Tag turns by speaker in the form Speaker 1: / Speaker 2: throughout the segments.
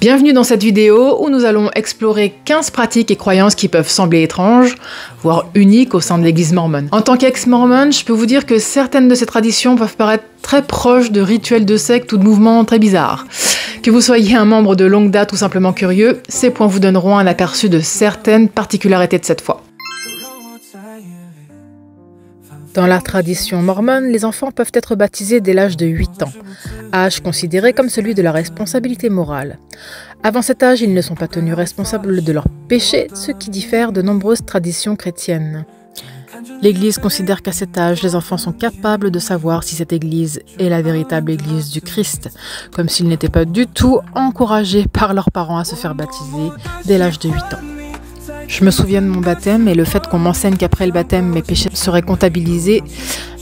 Speaker 1: Bienvenue dans cette vidéo où nous allons explorer 15 pratiques et croyances qui peuvent sembler étranges, voire uniques au sein de l'église mormone. En tant qu'ex-mormone, je peux vous dire que certaines de ces traditions peuvent paraître très proches de rituels de secte ou de mouvements très bizarres. Que vous soyez un membre de longue date ou simplement curieux, ces points vous donneront un aperçu de certaines particularités de cette foi. Dans la tradition mormone, les enfants peuvent être baptisés dès l'âge de 8 ans, âge considéré comme celui de la responsabilité morale. Avant cet âge, ils ne sont pas tenus responsables de leurs péchés, ce qui diffère de nombreuses traditions chrétiennes. L'Église considère qu'à cet âge, les enfants sont capables de savoir si cette Église est la véritable Église du Christ, comme s'ils n'étaient pas du tout encouragés par leurs parents à se faire baptiser dès l'âge de 8 ans. Je me souviens de mon baptême et le fait qu'on m'enseigne qu'après le baptême, mes péchés seraient comptabilisés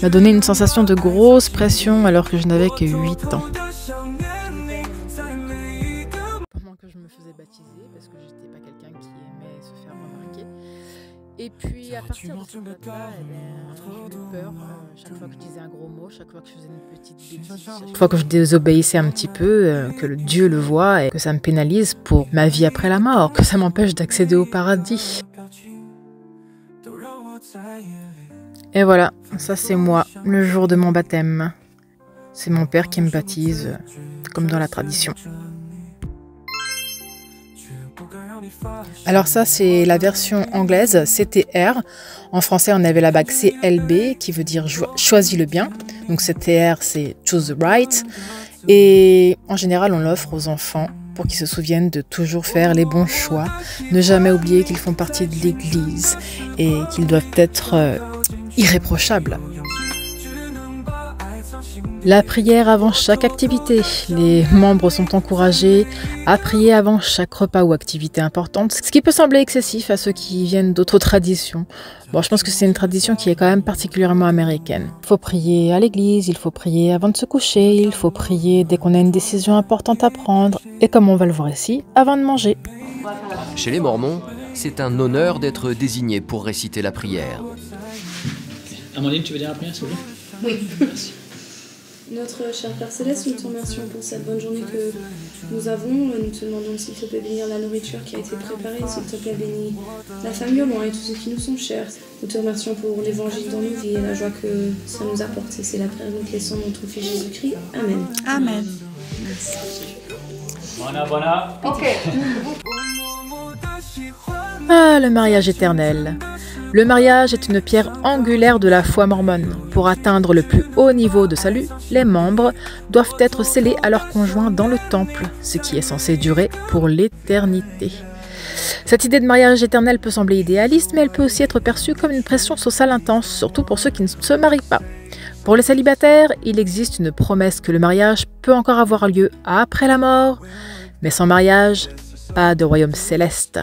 Speaker 1: m'a donné une sensation de grosse pression alors que je n'avais que 8 ans. Pendant que je me faisais baptiser, parce que j'étais pas quelqu'un qui aimait se faire remarquer. Et puis à partir de ce moment-là, j'ai eu peur chaque fois que je disais un gros mot, chaque fois que je faisais une petite bêtise, chaque fois que je désobéissais un petit peu, que Dieu le voit et que ça me pénalise pour ma vie après la mort, que ça m'empêche d'accéder au paradis. Et voilà, ça c'est moi, le jour de mon baptême. C'est mon père qui me baptise, comme dans la tradition. Alors ça, c'est la version anglaise, CTR. En français, on avait la bague CLB, qui veut dire choisis le bien. Donc CTR, c'est choose the right. Et en général, on l'offre aux enfants pour qu'ils se souviennent de toujours faire les bons choix, ne jamais oublier qu'ils font partie de l'Église et qu'ils doivent être irréprochables. La prière avant chaque activité. Les membres sont encouragés à prier avant chaque repas ou activité importante, ce qui peut sembler excessif à ceux qui viennent d'autres traditions. Bon, je pense que c'est une tradition qui est quand même particulièrement américaine. Il faut prier à l'église, il faut prier avant de se coucher, il faut prier dès qu'on a une décision importante à prendre, et comme on va le voir ici, avant de manger.
Speaker 2: Chez les Mormons, c'est un honneur d'être désigné pour réciter la prière.
Speaker 3: Amandine, tu veux dire la prière, s'il vous plaît?
Speaker 4: Oui.
Speaker 3: Merci.
Speaker 4: Notre cher Père Céleste, nous te remercions pour cette bonne journée que nous avons. Nous te demandons s'il te plaît bénir la nourriture qui a été préparée, s'il te plaît bénir la famille au loin et tous ceux qui nous sont chers. Nous te remercions pour l'évangile dans nos vies et la joie que ça nous apporte. C'est la prière que nous te laissons dans ton Fils Jésus-Christ. Amen.
Speaker 5: Amen.
Speaker 3: Bona.
Speaker 5: Ok.
Speaker 1: Ah, le mariage éternel. Le mariage est une pierre angulaire de la foi mormone. Pour atteindre le plus haut niveau de salut, les membres doivent être scellés à leur conjoint dans le temple, ce qui est censé durer pour l'éternité. Cette idée de mariage éternel peut sembler idéaliste, mais elle peut aussi être perçue comme une pression sociale intense, surtout pour ceux qui ne se marient pas. Pour les célibataires, il existe une promesse que le mariage peut encore avoir lieu après la mort, mais sans mariage, pas de royaume céleste.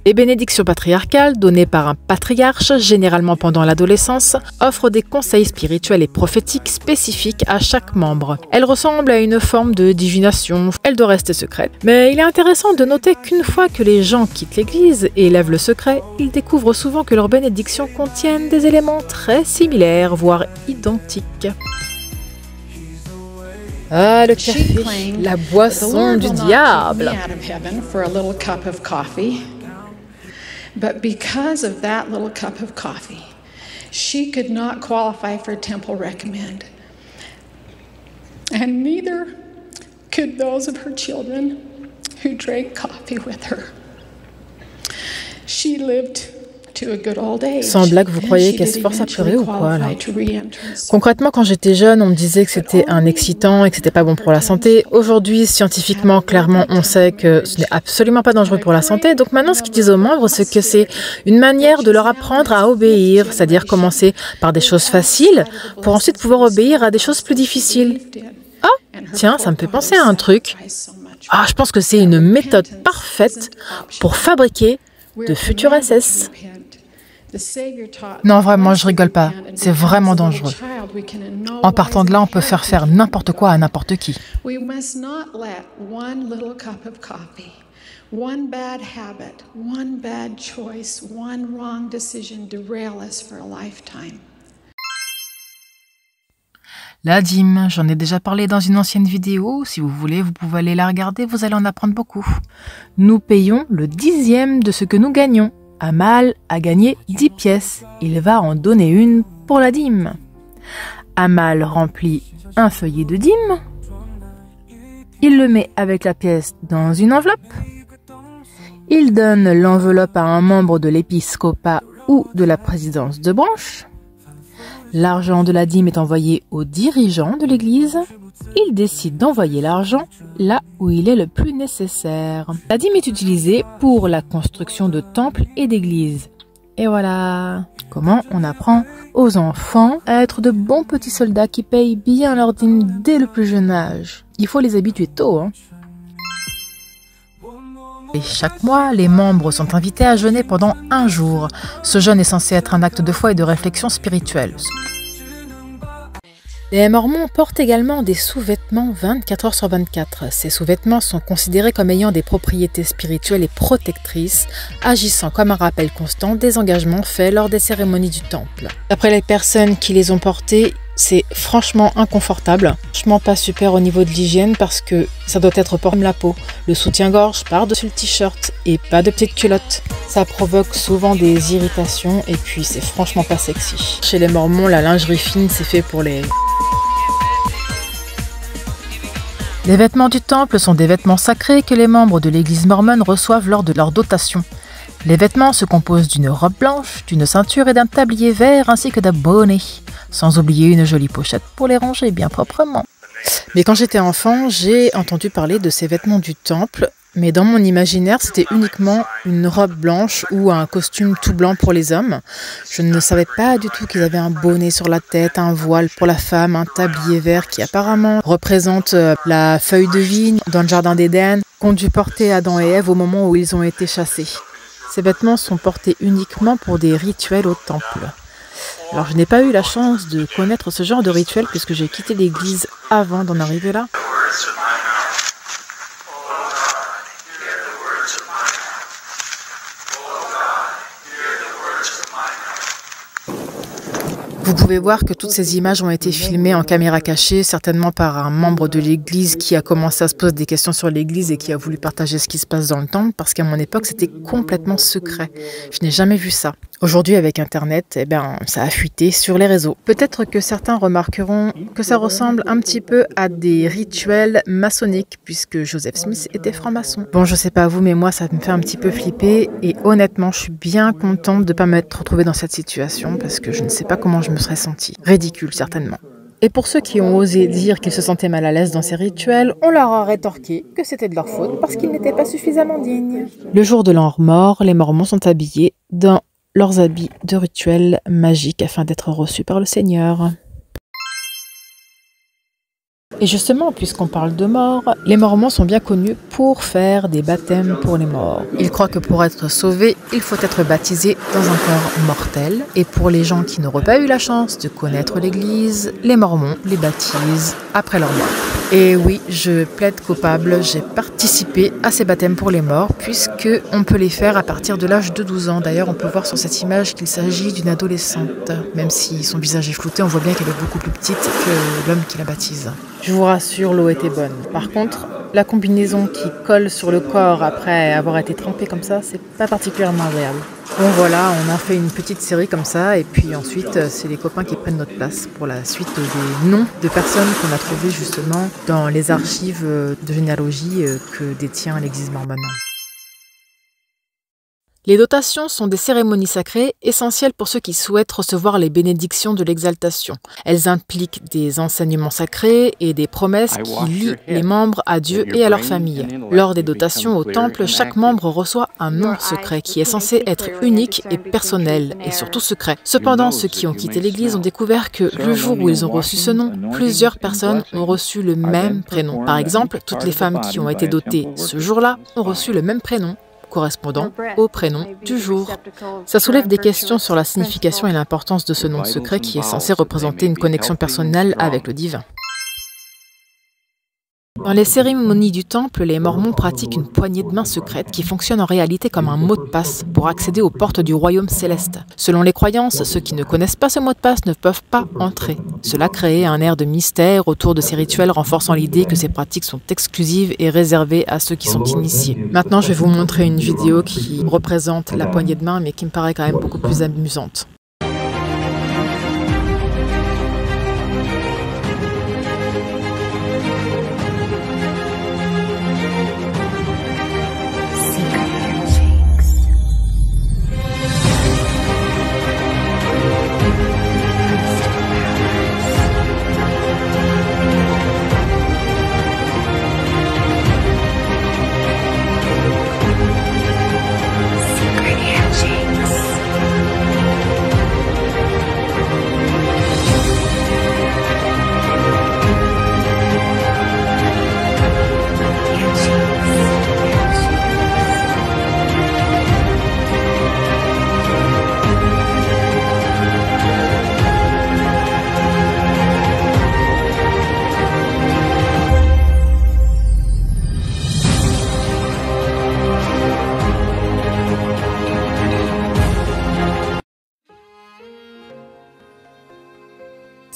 Speaker 1: Les bénédictions patriarcales, données par un patriarche, généralement pendant l'adolescence, offrent des conseils spirituels et prophétiques spécifiques à chaque membre. Elles ressemblent à une forme de divination, elle doit rester secrète. Mais il est intéressant de noter qu'une fois que les gens quittent l'église et élèvent le secret, ils découvrent souvent que leurs bénédictions contiennent des éléments très similaires, voire identiques. Ah, le café, la boisson du diable.
Speaker 5: But because of that little cup of coffee, she could not qualify for temple recommend. And neither could those of her children who drank coffee with her. She lived to a good old age.
Speaker 1: Sans blague, vous croyez qu'elle se force à pleurer ou quoi là? Concrètement, quand j'étais jeune, on me disait que c'était un excitant et que c'était pas bon pour la santé. Aujourd'hui, scientifiquement, clairement, on sait que ce n'est absolument pas dangereux pour la santé. Donc maintenant, ce qu'ils disent aux membres, c'est que c'est une manière de leur apprendre à obéir, c'est-à-dire commencer par des choses faciles pour ensuite pouvoir obéir à des choses plus difficiles. Ah, tiens, ça me fait penser à un truc. Ah, je pense que c'est une méthode parfaite pour fabriquer de futurs SS. Non, vraiment, je rigole pas. C'est vraiment dangereux. En partant de là, on peut faire n'importe quoi à n'importe qui.
Speaker 5: One bad habit, one bad choice, one wrong decision derail us for a lifetime.
Speaker 1: La dîme, j'en ai déjà parlé dans une ancienne vidéo. Si vous voulez, vous pouvez aller la regarder, vous allez en apprendre beaucoup. Nous payons le 10e de ce que nous gagnons. Amal a gagné 10 pièces. Il va en donner une pour la dîme. Amal remplit un feuillet de dîme. Il le met avec la pièce dans une enveloppe. Il donne l'enveloppe à un membre de l'épiscopat ou de la présidence de branche. L'argent de la dîme est envoyé aux dirigeants de l'église. Ils décident d'envoyer l'argent là où il est le plus nécessaire. La dîme est utilisée pour la construction de temples et d'églises. Et voilà comment on apprend aux enfants à être de bons petits soldats qui payent bien leur dîme dès le plus jeune âge. Il faut les habituer tôt, hein. Et chaque mois, les membres sont invités à jeûner pendant 1 jour. Ce jeûne est censé être un acte de foi et de réflexion spirituelle. Les Mormons portent également des sous-vêtements 24 heures sur 24. Ces sous-vêtements sont considérés comme ayant des propriétés spirituelles et protectrices, agissant comme un rappel constant des engagements faits lors des cérémonies du temple. D'après les personnes qui les ont portés, c'est franchement inconfortable, franchement pas super au niveau de l'hygiène parce que ça doit être pour la peau. Le soutien-gorge par-dessus le t-shirt et pas de petites culottes. Ça provoque souvent des irritations et puis c'est franchement pas sexy. Chez les Mormons, la lingerie fine c'est fait pour les... Les vêtements du temple sont des vêtements sacrés que les membres de l'église mormone reçoivent lors de leur dotation. Les vêtements se composent d'une robe blanche, d'une ceinture et d'un tablier vert ainsi que d'un bonnet, sans oublier une jolie pochette pour les ranger bien proprement. Mais quand j'étais enfant, j'ai entendu parler de ces vêtements du temple, mais dans mon imaginaire, c'était uniquement une robe blanche ou un costume tout blanc pour les hommes. Je ne savais pas du tout qu'ils avaient un bonnet sur la tête, un voile pour la femme, un tablier vert qui apparemment représente la feuille de vigne dans le jardin d'Éden qu'ont dû porter Adam et Ève au moment où ils ont été chassés. Ces vêtements sont portés uniquement pour des rituels au temple. Alors je n'ai pas eu la chance de connaître ce genre de rituel puisque j'ai quitté l'église avant d'en arriver là. Vous pouvez voir que toutes ces images ont été filmées en caméra cachée, certainement par un membre de l'église qui a commencé à se poser des questions sur l'église et qui a voulu partager ce qui se passe dans le temple, parce qu'à mon époque, c'était complètement secret. Je n'ai jamais vu ça. Aujourd'hui, avec Internet, ça a fuité sur les réseaux. Peut-être que certains remarqueront que ça ressemble un petit peu à des rituels maçonniques, puisque Joseph Smith était franc-maçon. Bon, je sais pas vous, mais moi, ça me fait un petit peu flipper, et honnêtement, je suis bien contente de ne pas m'être retrouvée dans cette situation, parce que je ne sais pas comment je me serais sentie. Ridicule, certainement. Et pour ceux qui ont osé dire qu'ils se sentaient mal à l'aise dans ces rituels, on leur a rétorqué que c'était de leur faute parce qu'ils n'étaient pas suffisamment dignes. Le jour de leur mort, les Mormons sont habillés dans leurs habits de rituel magique afin d'être reçus par le Seigneur. Et justement, puisqu'on parle de mort, les Mormons sont bien connus pour faire des baptêmes pour les morts. Ils croient que pour être sauvé, il faut être baptisé dans un corps mortel. Et pour les gens qui n'auraient pas eu la chance de connaître l'Église, les Mormons les baptisent après leur mort. Et oui, je plaide coupable, j'ai participé à ces baptêmes pour les morts, puisque on peut les faire à partir de l'âge de 12 ans. D'ailleurs, on peut voir sur cette image qu'il s'agit d'une adolescente. Même si son visage est flouté, on voit bien qu'elle est beaucoup plus petite que l'homme qui la baptise. Je vous rassure, l'eau était bonne. Par contre, la combinaison qui colle sur le corps après avoir été trempée comme ça, c'est pas particulièrement agréable. Bon voilà, on a fait une petite série comme ça et puis ensuite c'est les copains qui prennent notre place pour la suite des noms de personnes qu'on a trouvées justement dans les archives de généalogie que détient l'Église mormone. Les dotations sont des cérémonies sacrées essentielles pour ceux qui souhaitent recevoir les bénédictions de l'exaltation. Elles impliquent des enseignements sacrés et des promesses qui lient les membres à Dieu et à leur famille. Lors des dotations au temple, chaque membre reçoit un nom secret qui est censé être unique et personnel, et surtout secret. Cependant, ceux qui ont quitté l'Église ont découvert que le jour où ils ont reçu ce nom, plusieurs personnes ont reçu le même prénom. Par exemple, toutes les femmes qui ont été dotées ce jour-là ont reçu le même prénom, correspondant au prénom du jour. Ça soulève des questions sur la signification et l'importance de ce nom secret qui est censé représenter une connexion personnelle avec le divin. Dans les cérémonies du temple, les Mormons pratiquent une poignée de main secrète qui fonctionne en réalité comme un mot de passe pour accéder aux portes du royaume céleste. Selon les croyances, ceux qui ne connaissent pas ce mot de passe ne peuvent pas entrer. Cela crée un air de mystère autour de ces rituels, renforçant l'idée que ces pratiques sont exclusives et réservées à ceux qui sont initiés. Maintenant, je vais vous montrer une vidéo qui représente la poignée de main, mais qui me paraît quand même beaucoup plus amusante.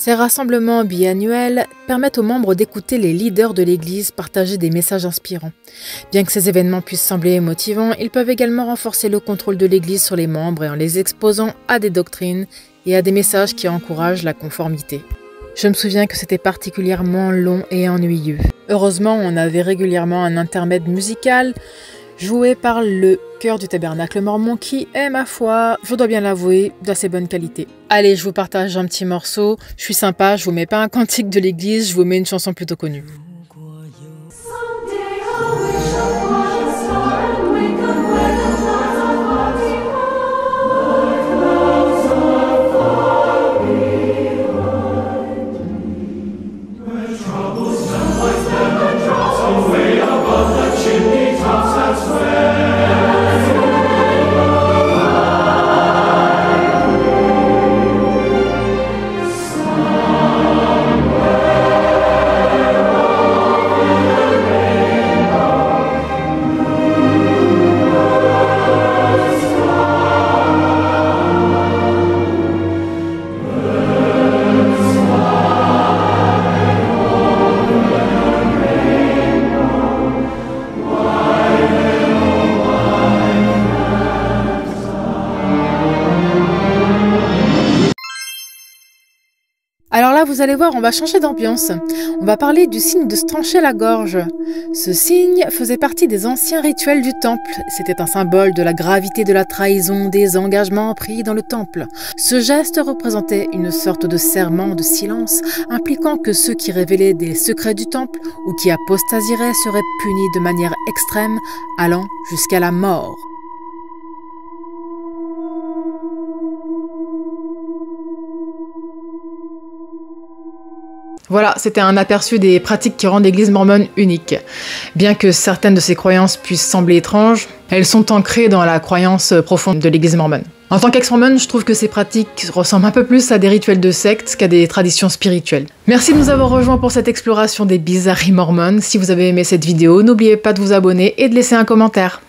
Speaker 1: Ces rassemblements biannuels permettent aux membres d'écouter les leaders de l'Église partager des messages inspirants. Bien que ces événements puissent sembler motivants, ils peuvent également renforcer le contrôle de l'Église sur les membres et en les exposant à des doctrines et à des messages qui encouragent la conformité. Je me souviens que c'était particulièrement long et ennuyeux. Heureusement, on avait régulièrement un intermède musical joué par le chœur du tabernacle mormon qui est, ma foi, je dois bien l'avouer, d'assez bonne qualité. Allez, je vous partage un petit morceau, je suis sympa, je vous mets pas un cantique de l'église, je vous mets une chanson plutôt connue. Alors là, vous allez voir, on va changer d'ambiance. On va parler du signe de se trancher la gorge. Ce signe faisait partie des anciens rituels du temple. C'était un symbole de la gravité de la trahison des engagements pris dans le temple. Ce geste représentait une sorte de serment de silence, impliquant que ceux qui révélaient des secrets du temple ou qui apostasieraient seraient punis de manière extrême, allant jusqu'à la mort. Voilà, c'était un aperçu des pratiques qui rendent l'Église mormone unique. Bien que certaines de ces croyances puissent sembler étranges, elles sont ancrées dans la croyance profonde de l'Église mormone. En tant qu'ex-mormone, je trouve que ces pratiques ressemblent un peu plus à des rituels de secte qu'à des traditions spirituelles. Merci de nous avoir rejoints pour cette exploration des bizarreries mormones. Si vous avez aimé cette vidéo, n'oubliez pas de vous abonner et de laisser un commentaire.